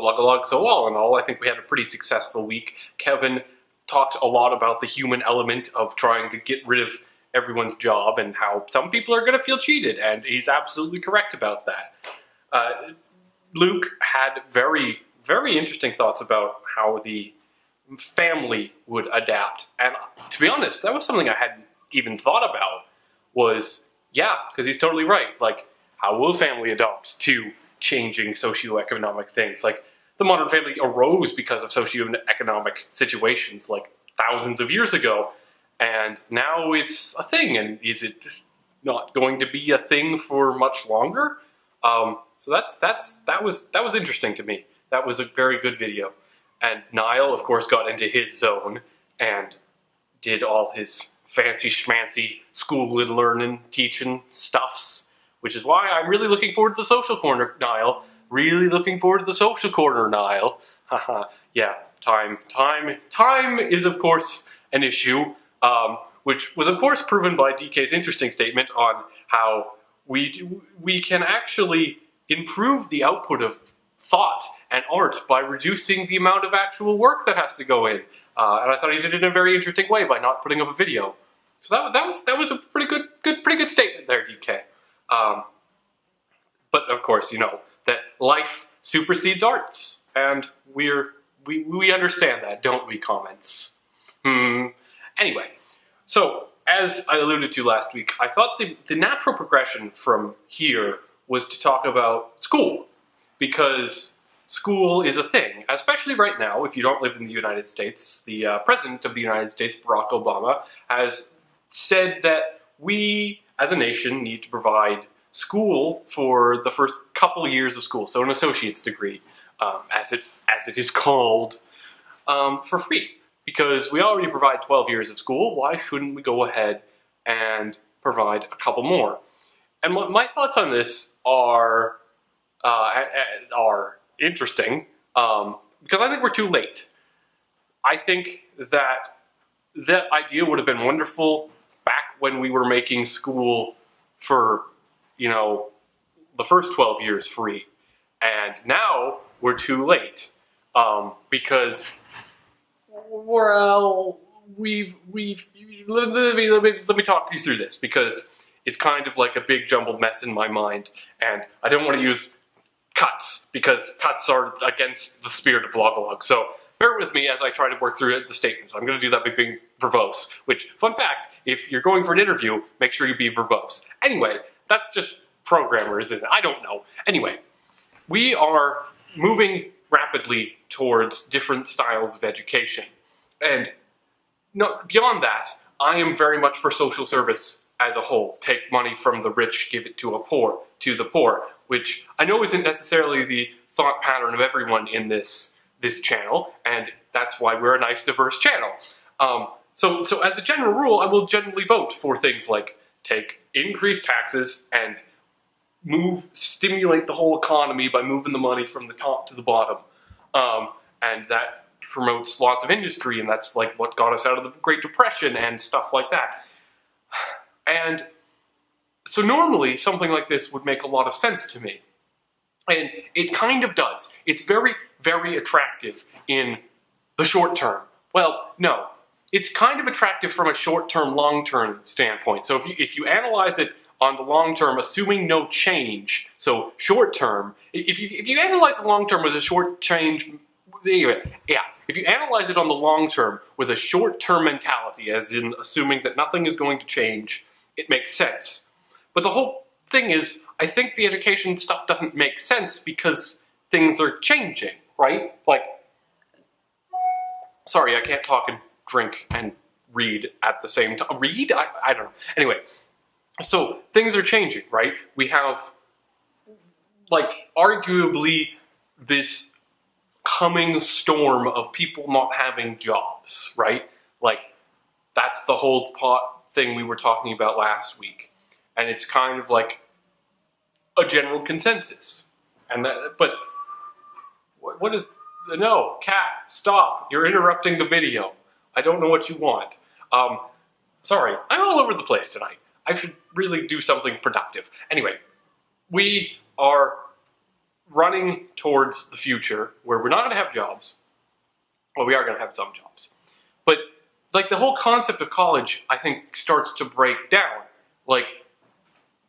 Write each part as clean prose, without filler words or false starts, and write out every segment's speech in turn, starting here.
Vlogalogue. So all in all, I think we had a pretty successful week. Kevin talked a lot about the human element of trying to get rid of everyone's job and how some people are going to feel cheated, and he's absolutely correct about that. Luke had very, very interesting thoughts about how the family would adapt, and to be honest, that was something I hadn't even thought about. Was, yeah, because he's totally right. Like, how will family adapt to changing socioeconomic things? Like, the modern family arose because of socioeconomic situations like thousands of years ago, and now it's a thing, and is it just not going to be a thing for much longer? So that was interesting to me. That was a very good video. And Niall, of course, got into his zone and did all his fancy schmancy school and learning, teaching stuffs, which is why I'm really looking forward to the social corner, Niall. Really looking forward to the social corner, Niall. Haha, yeah, time is, of course, an issue, which was, of course, proven by DK's interesting statement on how we can actually improve the output of thought and art by reducing the amount of actual work that has to go in. And I thought he did it in a very interesting way by not putting up a video. So that was a pretty good statement there, DK. But of course, you know that life supersedes arts, and we understand that, don't we, comments? Anyway, so as I alluded to last week, I thought the natural progression from here was to talk about school, because school is a thing, especially right now. If you don't live in the United States, the President of the United States, Barack Obama, has said that we, as a nation, need to provide school for the first couple years of school, so an associate's degree, as it is called, for free. Because we already provide 12 years of school, why shouldn't we go ahead and provide a couple more? And my thoughts on this are interesting, because I think we're too late. I think that idea would have been wonderful back when we were making school for, you know, the first 12 years free. And now we're too late, because, well, let me talk you through this, because it's kind of like a big jumbled mess in my mind, and I don't want to use cuts, because cuts are against the spirit of Vlogalogue. So bear with me as I try to work through the statement. I'm going to do that by being verbose, which, fun fact, if you're going for an interview, make sure you be verbose. Anyway, that's just programmers, and I don't know. Anyway, we are moving rapidly towards different styles of education. And no, beyond that, I am very much for social service as a whole. Take money from the rich, give it to the poor, which I know isn't necessarily the thought pattern of everyone in this channel, and that's why we're a nice, diverse channel. So as a general rule, I will generally vote for things like take increased taxes and stimulate the whole economy by moving the money from the top to the bottom. And that promotes lots of industry, and that's like what got us out of the Great Depression and stuff like that. And so normally something like this would make a lot of sense to me. And it kind of does. It's very, very attractive in the short term. Well, no. It's kind of attractive from a short-term, long-term standpoint. So if you analyze it on the long term, assuming no change, so short term, if you analyze the long term with a short change, anyway, yeah, if you analyze it on the long term with a short-term mentality, as in assuming that nothing is going to change, it makes sense. But the whole thing is, I think the education stuff doesn't make sense because things are changing, right? Like, sorry, I can't talk and drink and read at the same time. Read? I don't know. Anyway, so things are changing, right? We have, like, arguably this coming storm of people not having jobs, right? Like, that's the whole thing we were talking about last week. And it's kind of like a general consensus. And that, but what is, no, cat, stop, you're interrupting the video. I don't know what you want. Sorry, I'm all over the place tonight. I should really do something productive. Anyway, we are running towards the future where we're not going to have jobs. Well, we are going to have some jobs. But, like, the whole concept of college, I think, starts to break down. Like,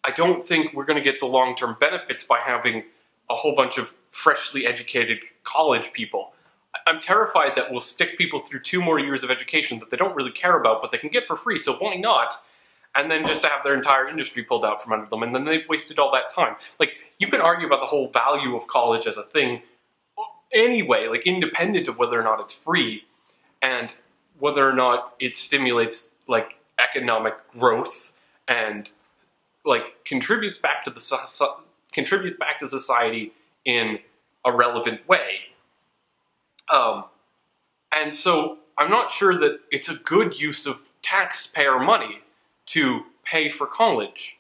I don't think we're going to get the long-term benefits by having a whole bunch of freshly educated college people. I'm terrified that we'll stick people through 2 more years of education that they don't really care about, but they can get for free, so why not? And then just to have their entire industry pulled out from under them, and then they've wasted all that time. Like, you can argue about the whole value of college as a thing anyway, like, independent of whether or not it's free, and whether or not it stimulates, like, economic growth, and, like, contributes back to society in a relevant way. And so, I'm not sure that it's a good use of taxpayer money to pay for college,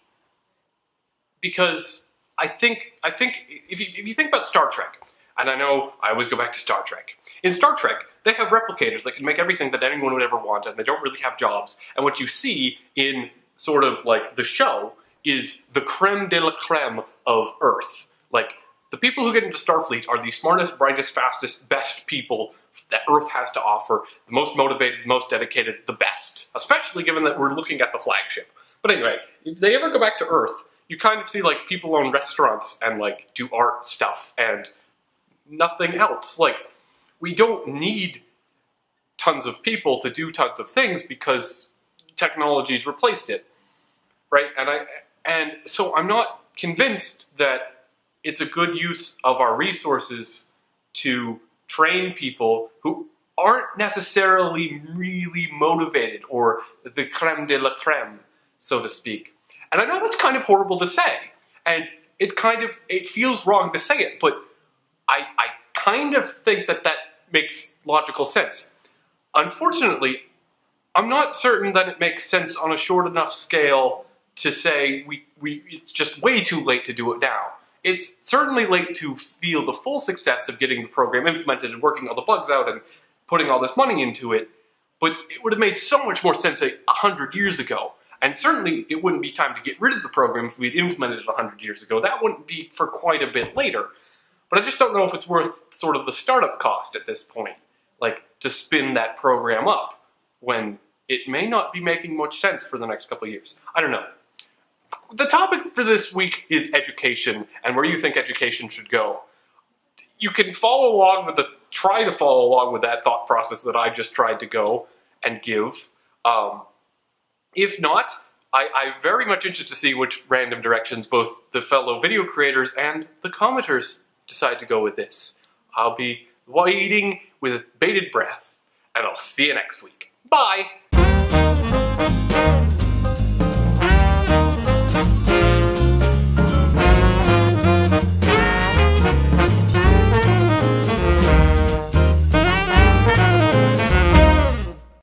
because I think if you think about Star Trek, and I know I always go back to Star Trek. In Star Trek, they have replicators that can make everything that anyone would ever want, and they don't really have jobs. And what you see in sort of like the show is the creme de la creme of Earth. Like, the people who get into Starfleet are the smartest, brightest, fastest, best people that Earth has to offer, the most motivated, the most dedicated, the best, especially given that we're looking at the flagship. But anyway, if they ever go back to Earth, you kind of see, like, people own restaurants and, like, do art stuff and nothing else. Like, we don't need tons of people to do tons of things because technology's replaced it, right? And so I'm not convinced that it's a good use of our resources to train people who aren't necessarily really motivated, or the creme de la creme, so to speak. And I know that's kind of horrible to say, and it feels wrong to say it, but I kind of think that makes logical sense. Unfortunately, I'm not certain that it makes sense on a short enough scale to say it's just way too late to do it now. It's certainly late to feel the full success of getting the program implemented and working all the bugs out and putting all this money into it, but it would have made so much more sense 100 years ago. And certainly it wouldn't be time to get rid of the program if we'd implemented it 100 years ago. That wouldn't be for quite a bit later. But I just don't know if it's worth sort of the startup cost at this point, like, to spin that program up when it may not be making much sense for the next couple of years. I don't know. The topic for this week is education and where you think education should go. You can try to follow along with that thought process that I just tried to go and give. If not, I'm very much interested to see which random directions both the fellow video creators and the commenters decide to go with this. I'll be waiting with bated breath, and I'll see you next week. Bye!